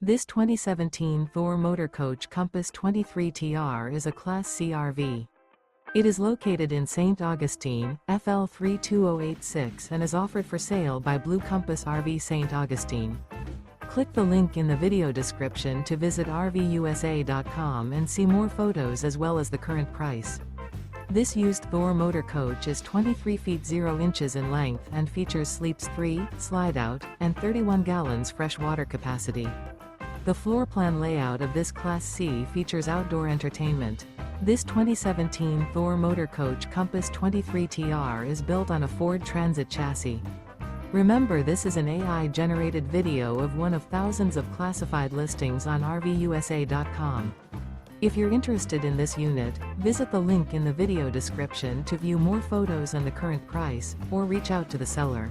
This 2017 Thor Motor Coach Compass 23TR is a Class C RV. It is located in St. Augustine, FL 32086 and is offered for sale by Blue Compass RV St. Augustine. Click the link in the video description to visit RVUSA.com and see more photos as well as the current price. This used Thor Motor Coach is 23 feet 0 inches in length and features sleeps 3, Slideout, and 31 gallons fresh water capacity. The floor plan layout of this Class C features outdoor entertainment. This 2017 Thor Motor Coach Compass 23TR is built on a Ford Transit chassis. Remember, this is an AI-generated video of one of thousands of classified listings on RVUSA.com. If you're interested in this unit, visit the link in the video description to view more photos and the current price, or reach out to the seller.